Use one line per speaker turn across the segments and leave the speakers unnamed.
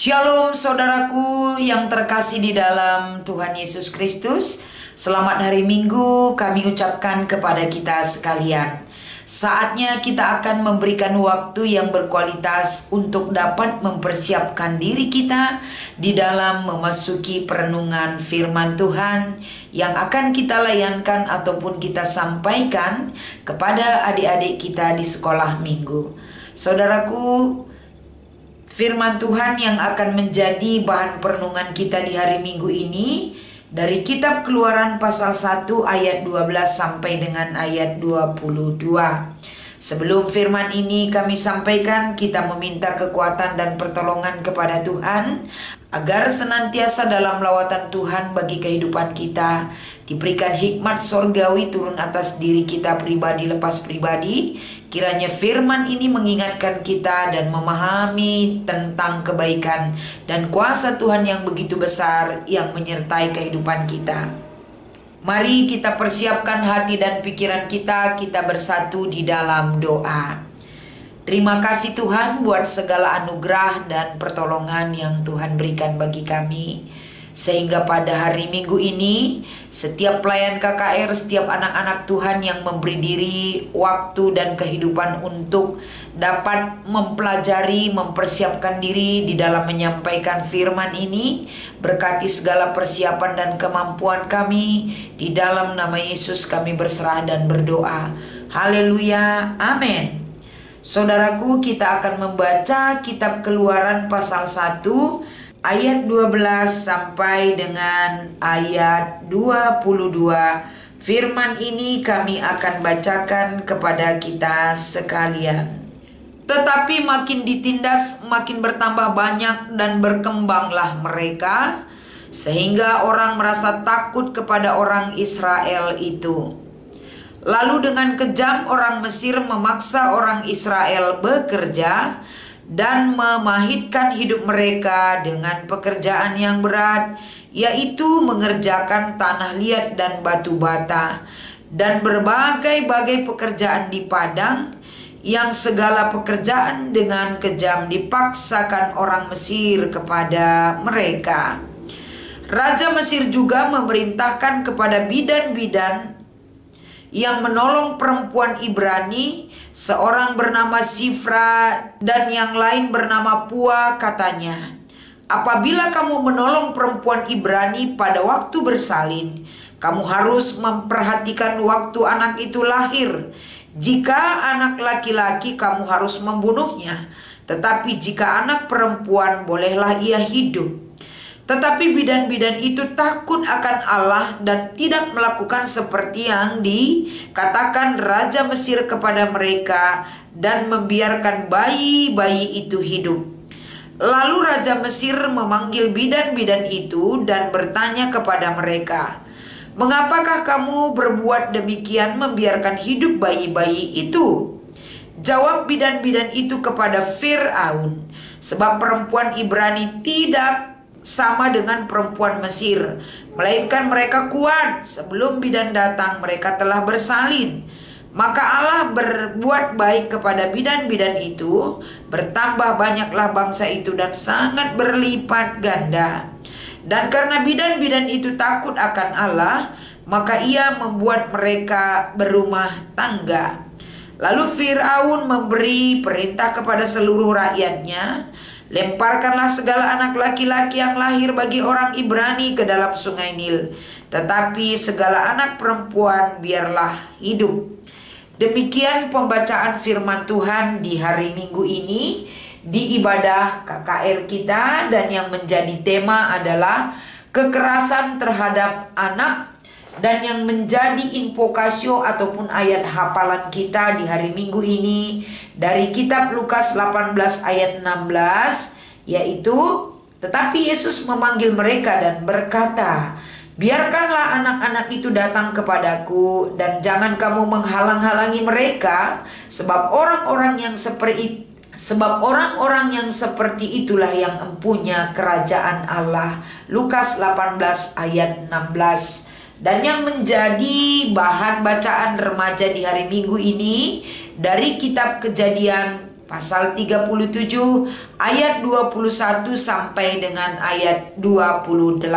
Shalom saudaraku yang terkasih di dalam Tuhan Yesus Kristus. Selamat hari Minggu kami ucapkan kepada kita sekalian. Saatnya kita akan memberikan waktu yang berkualitas untuk dapat mempersiapkan diri kita di dalam memasuki perenungan firman Tuhan yang akan kita layankan ataupun kita sampaikan kepada adik-adik kita di sekolah minggu. Saudaraku, firman Tuhan yang akan menjadi bahan perenungan kita di hari Minggu ini dari kitab Keluaran pasal 1 ayat 12 sampai dengan ayat 22. Sebelum firman ini kami sampaikan, kita meminta kekuatan dan pertolongan kepada Tuhan agar senantiasa dalam lawatan Tuhan bagi kehidupan kita diberikan hikmat sorgawi turun atas diri kita pribadi lepas pribadi. Kiranya firman ini mengingatkan kita dan memahami tentang kebaikan dan kuasa Tuhan yang begitu besar yang menyertai kehidupan kita. Mari kita persiapkan hati dan pikiran kita bersatu di dalam doa. Terima kasih Tuhan buat segala anugerah dan pertolongan yang Tuhan berikan bagi kami. Sehingga pada hari Minggu ini, setiap pelayan KKR, setiap anak-anak Tuhan yang memberi diri, waktu dan kehidupan untuk dapat mempelajari, mempersiapkan diri di dalam menyampaikan firman ini, berkati segala persiapan dan kemampuan kami. Di dalam nama Yesus kami berserah dan berdoa. Haleluya, amin. Saudaraku, kita akan membaca kitab Keluaran pasal 1 ayat 12 sampai dengan ayat 22. Firman ini kami akan bacakan kepada kita sekalian. Tetapi makin ditindas, makin bertambah banyak dan berkembanglah mereka, sehingga orang merasa takut kepada orang Israel itu. Lalu dengan kejam orang Mesir memaksa orang Israel bekerja dan memahitkan hidup mereka dengan pekerjaan yang berat, yaitu mengerjakan tanah liat dan batu bata, dan berbagai-bagai pekerjaan di padang, yang segala pekerjaan dengan kejam dipaksakan orang Mesir kepada mereka. Raja Mesir juga memerintahkan kepada bidan-bidan yang menolong perempuan Ibrani, seorang bernama Sifra dan yang lain bernama Pua, katanya, apabila kamu menolong perempuan Ibrani pada waktu bersalin, kamu harus memperhatikan waktu anak itu lahir. Jika anak laki-laki, kamu harus membunuhnya, tetapi jika anak perempuan, bolehlah ia hidup. Tetapi bidan-bidan itu takut akan Allah dan tidak melakukan seperti yang dikatakan Raja Mesir kepada mereka, dan membiarkan bayi-bayi itu hidup. Lalu Raja Mesir memanggil bidan-bidan itu dan bertanya kepada mereka, mengapakah kamu berbuat demikian, membiarkan hidup bayi-bayi itu? Jawab bidan-bidan itu kepada Fir'aun, sebab perempuan Ibrani tidak sama dengan perempuan Mesir, melainkan mereka kuat. Sebelum bidan datang, mereka telah bersalin. Maka Allah berbuat baik kepada bidan-bidan itu, bertambah banyaklah bangsa itu dan sangat berlipat ganda. Dan karena bidan-bidan itu takut akan Allah, maka ia membuat mereka berumah tangga. Lalu Fir'aun memberi perintah kepada seluruh rakyatnya, lemparkanlah segala anak laki-laki yang lahir bagi orang Ibrani ke dalam sungai Nil, tetapi segala anak perempuan biarlah hidup. Demikian pembacaan firman Tuhan di hari Minggu ini di ibadah KKR kita, dan yang menjadi tema adalah kekerasan terhadap anak, dan yang menjadi invokasio ataupun ayat hafalan kita di hari Minggu ini dari kitab Lukas 18 ayat 16, yaitu, tetapi Yesus memanggil mereka dan berkata, biarkanlah anak-anak itu datang kepadaku, dan jangan kamu menghalang-halangi mereka, sebab orang-orang yang seperti itulah yang empunya kerajaan Allah. Lukas 18 ayat 16. Dan yang menjadi bahan bacaan remaja di hari Minggu ini dari kitab Kejadian pasal 37 ayat 21 sampai dengan ayat 28.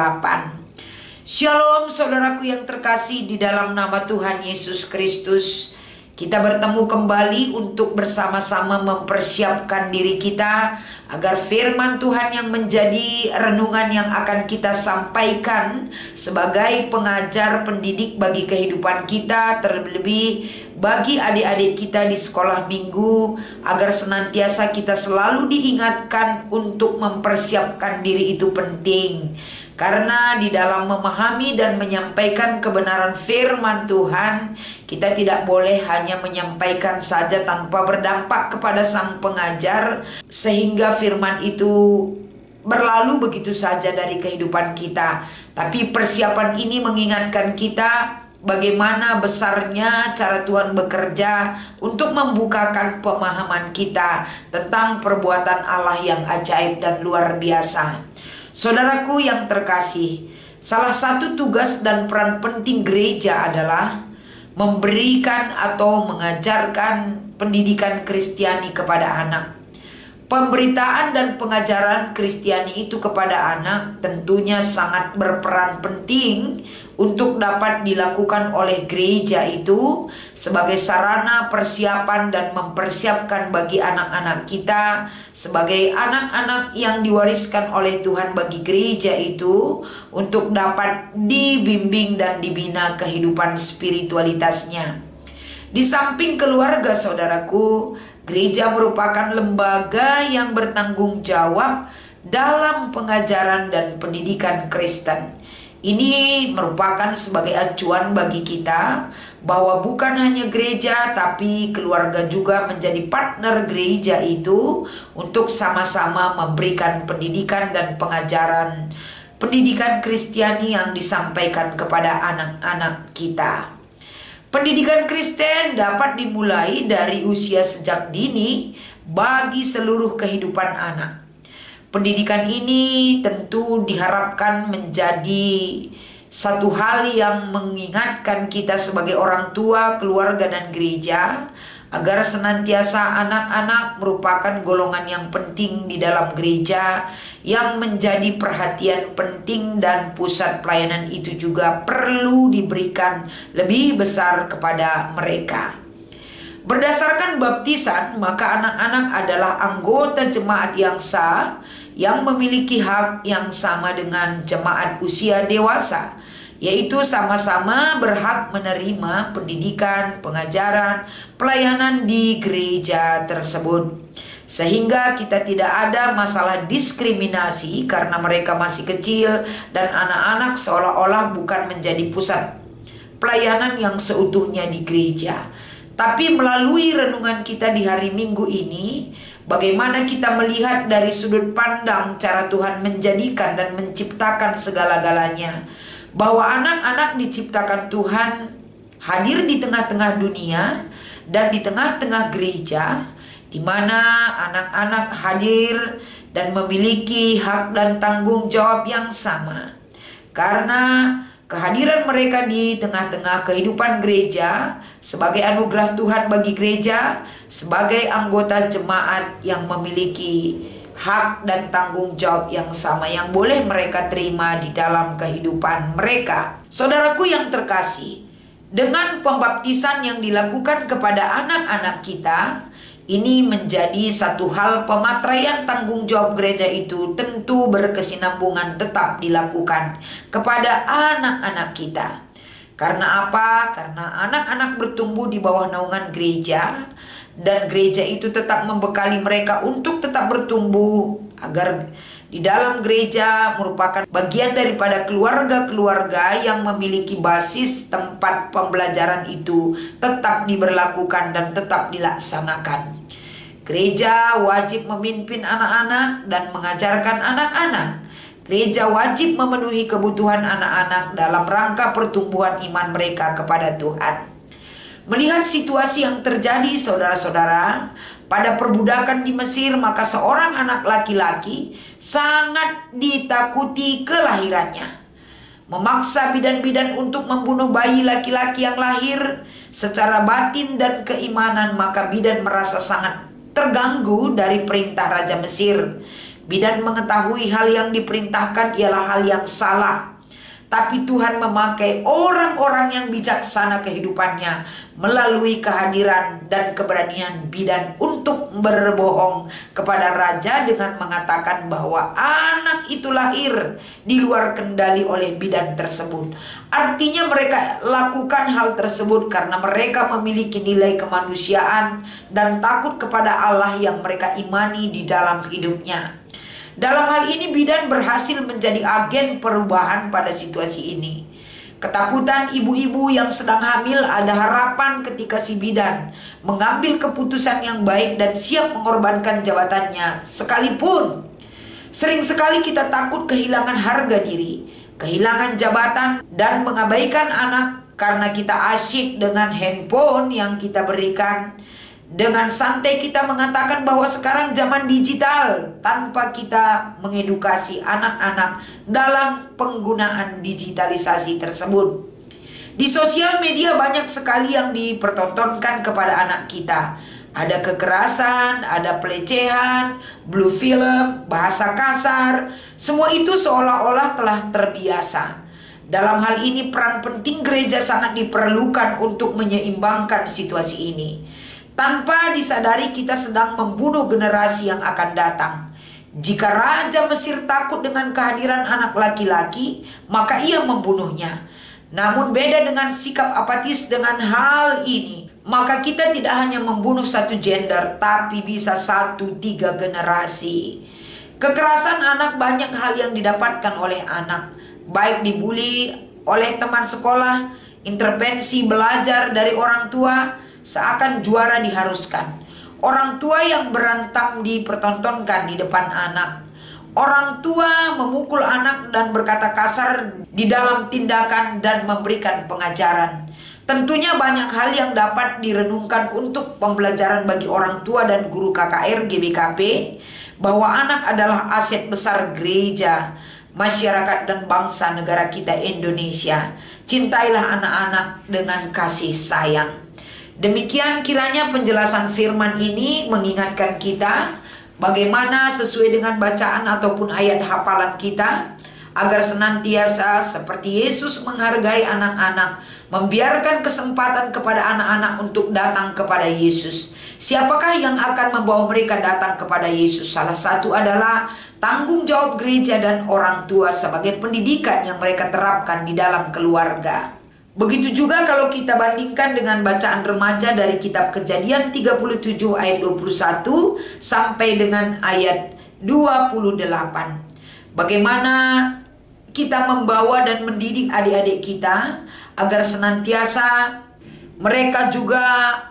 Shalom saudaraku yang terkasih di dalam nama Tuhan Yesus Kristus. Kita bertemu kembali untuk bersama-sama mempersiapkan diri kita agar firman Tuhan yang menjadi renungan yang akan kita sampaikan sebagai pengajar pendidik bagi kehidupan kita, terlebih bagi adik-adik kita di sekolah minggu, agar senantiasa kita selalu diingatkan untuk mempersiapkan diri itu penting. Karena di dalam memahami dan menyampaikan kebenaran firman Tuhan, kita tidak boleh hanya menyampaikan saja tanpa berdampak kepada sang pengajar, sehingga firman itu berlalu begitu saja dari kehidupan kita. Tapi persiapan ini mengingatkan kita bagaimana besarnya cara Tuhan bekerja untuk membukakan pemahaman kita tentang perbuatan Allah yang ajaib dan luar biasa. Saudaraku yang terkasih, salah satu tugas dan peran penting gereja adalah memberikan atau mengajarkan pendidikan Kristiani kepada anak. Pemberitaan dan pengajaran Kristiani itu kepada anak tentunya sangat berperan penting untuk dapat dilakukan oleh gereja itu sebagai sarana persiapan dan mempersiapkan bagi anak-anak kita sebagai anak-anak yang diwariskan oleh Tuhan bagi gereja itu untuk dapat dibimbing dan dibina kehidupan spiritualitasnya. Di samping keluarga saudaraku, gereja merupakan lembaga yang bertanggung jawab dalam pengajaran dan pendidikan Kristen. Ini merupakan sebagai acuan bagi kita bahwa bukan hanya gereja tapi keluarga juga menjadi partner gereja itu untuk sama-sama memberikan pendidikan dan pengajaran pendidikan Kristiani yang disampaikan kepada anak-anak kita. Pendidikan Kristen dapat dimulai dari usia sejak dini bagi seluruh kehidupan anak. Pendidikan ini tentu diharapkan menjadi satu hal yang mengingatkan kita sebagai orang tua, keluarga, dan gereja agar senantiasa anak-anak merupakan golongan yang penting di dalam gereja yang menjadi perhatian penting, dan pusat pelayanan itu juga perlu diberikan lebih besar kepada mereka. Berdasarkan baptisan, maka anak-anak adalah anggota jemaat yang sah yang memiliki hak yang sama dengan jemaat usia dewasa, yaitu sama-sama berhak menerima pendidikan, pengajaran, pelayanan di gereja tersebut. Sehingga kita tidak ada masalah diskriminasi karena mereka masih kecil dan anak-anak seolah-olah bukan menjadi pusat pelayanan yang seutuhnya di gereja. Tapi melalui renungan kita di hari Minggu ini, bagaimana kita melihat dari sudut pandang cara Tuhan menjadikan dan menciptakan segala-galanya, bahwa anak-anak diciptakan Tuhan hadir di tengah-tengah dunia dan di tengah-tengah gereja, di mana anak-anak hadir dan memiliki hak dan tanggung jawab yang sama. Karena kehadiran mereka di tengah-tengah kehidupan gereja sebagai anugerah Tuhan bagi gereja, sebagai anggota jemaat yang memiliki hak dan tanggung jawab yang sama yang boleh mereka terima di dalam kehidupan mereka. Saudaraku yang terkasih, dengan pembaptisan yang dilakukan kepada anak-anak kita, ini menjadi satu hal pematraian tanggung jawab gereja itu tentu berkesinambungan tetap dilakukan kepada anak-anak kita. Karena apa? Karena anak-anak bertumbuh di bawah naungan gereja, dan gereja itu tetap membekali mereka untuk tetap bertumbuh agar di dalam gereja merupakan bagian daripada keluarga-keluarga yang memiliki basis tempat pembelajaran itu tetap diberlakukan dan tetap dilaksanakan. Gereja wajib memimpin anak-anak dan mengajarkan anak-anak. Gereja wajib memenuhi kebutuhan anak-anak dalam rangka pertumbuhan iman mereka kepada Tuhan. Melihat situasi yang terjadi saudara-saudara pada perbudakan di Mesir, maka seorang anak laki-laki sangat ditakuti kelahirannya. Memaksa bidan-bidan untuk membunuh bayi laki-laki yang lahir secara batin dan keimanan, maka bidan merasa sangat terganggu dari perintah Raja Mesir. Bidan mengetahui hal yang diperintahkan ialah hal yang salah. Tapi Tuhan memakai orang-orang yang bijaksana kehidupannya melalui kehadiran dan keberanian bidan untuk berbohong kepada raja dengan mengatakan bahwa anak itu lahir di luar kendali oleh bidan tersebut. Artinya mereka lakukan hal tersebut karena mereka memiliki nilai kemanusiaan dan takut kepada Allah yang mereka imani di dalam hidupnya. Dalam hal ini bidan berhasil menjadi agen perubahan pada situasi ini. Ketakutan ibu-ibu yang sedang hamil ada harapan ketika si bidan mengambil keputusan yang baik dan siap mengorbankan jabatannya. Sekalipun sering sekali kita takut kehilangan harga diri, kehilangan jabatan, dan mengabaikan anak karena kita asyik dengan handphone yang kita berikan. Dengan santai kita mengatakan bahwa sekarang zaman digital tanpa kita mengedukasi anak-anak dalam penggunaan digitalisasi tersebut. Di sosial media banyak sekali yang dipertontonkan kepada anak kita. Ada kekerasan, ada pelecehan, blue film, bahasa kasar. Semua itu seolah-olah telah terbiasa. Dalam hal ini peran penting gereja sangat diperlukan untuk menyeimbangkan situasi ini. Tanpa disadari kita sedang membunuh generasi yang akan datang. Jika Raja Mesir takut dengan kehadiran anak laki-laki, maka ia membunuhnya. Namun beda dengan sikap apatis dengan hal ini, maka kita tidak hanya membunuh satu gender, tapi bisa 1-3 generasi. Kekerasan anak banyak hal yang didapatkan oleh anak, baik dibully oleh teman sekolah, intervensi belajar dari orang tua, seakan juara diharuskan. Orang tua yang berantem dipertontonkan di depan anak. Orang tua memukul anak dan berkata kasar di dalam tindakan dan memberikan pengajaran. Tentunya banyak hal yang dapat direnungkan untuk pembelajaran bagi orang tua dan guru KKR GBKP, bahwa anak adalah aset besar gereja, masyarakat dan bangsa negara kita Indonesia. Cintailah anak-anak dengan kasih sayang. Demikian kiranya penjelasan firman ini mengingatkan kita bagaimana sesuai dengan bacaan ataupun ayat hafalan kita, agar senantiasa seperti Yesus menghargai anak-anak, membiarkan kesempatan kepada anak-anak untuk datang kepada Yesus. Siapakah yang akan membawa mereka datang kepada Yesus? Salah satu adalah tanggung jawab gereja dan orang tua sebagai pendidikan yang mereka terapkan di dalam keluarga. Begitu juga kalau kita bandingkan dengan bacaan remaja dari kitab Kejadian 37 ayat 21 sampai dengan ayat 28. Bagaimana kita membawa dan mendidik adik-adik kita agar senantiasa mereka juga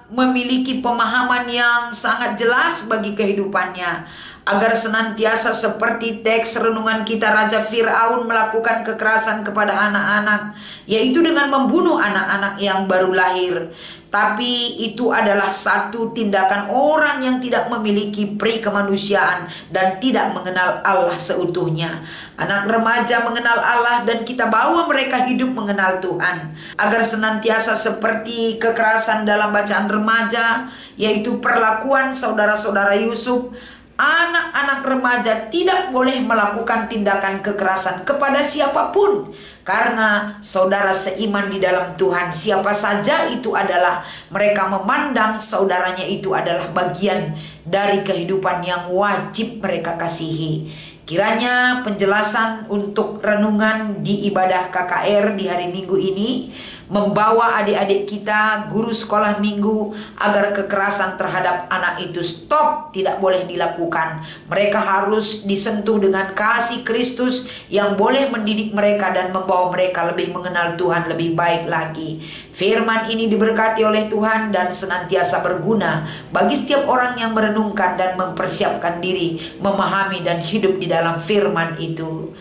memiliki pemahaman yang sangat jelas bagi kehidupannya. Agar senantiasa seperti teks renungan kita, Raja Fir'aun melakukan kekerasan kepada anak-anak, yaitu dengan membunuh anak-anak yang baru lahir. Tapi itu adalah satu tindakan orang yang tidak memiliki pri kemanusiaan dan tidak mengenal Allah seutuhnya. Anak remaja mengenal Allah dan kita bawa mereka hidup mengenal Tuhan. Agar senantiasa seperti kekerasan dalam bacaan remaja, yaitu perlakuan saudara-saudara Yusuf, anak-anak remaja tidak boleh melakukan tindakan kekerasan kepada siapapun, karena saudara seiman di dalam Tuhan, siapa saja itu adalah, mereka memandang saudaranya itu adalah bagian dari kehidupan yang wajib mereka kasihi. Kiranya penjelasan untuk renungan di ibadah KKR di hari Minggu ini membawa adik-adik kita, guru sekolah minggu, agar kekerasan terhadap anak itu stop, tidak boleh dilakukan. Mereka harus disentuh dengan kasih Kristus yang boleh mendidik mereka dan membawa mereka lebih mengenal Tuhan lebih baik lagi. Firman ini diberkati oleh Tuhan dan senantiasa berguna bagi setiap orang yang merenungkan dan mempersiapkan diri, memahami dan hidup di dalam firman itu.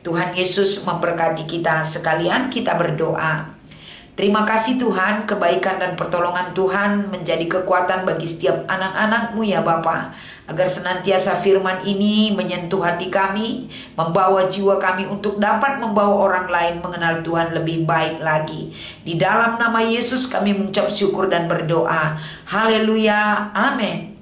Tuhan Yesus memberkati kita sekalian. Kita berdoa. Terima kasih Tuhan, kebaikan dan pertolongan Tuhan menjadi kekuatan bagi setiap anak-anak-Mu ya Bapa, agar senantiasa firman ini menyentuh hati kami, membawa jiwa kami untuk dapat membawa orang lain mengenal Tuhan lebih baik lagi. Di dalam nama Yesus kami mengucap syukur dan berdoa. Haleluya, amin.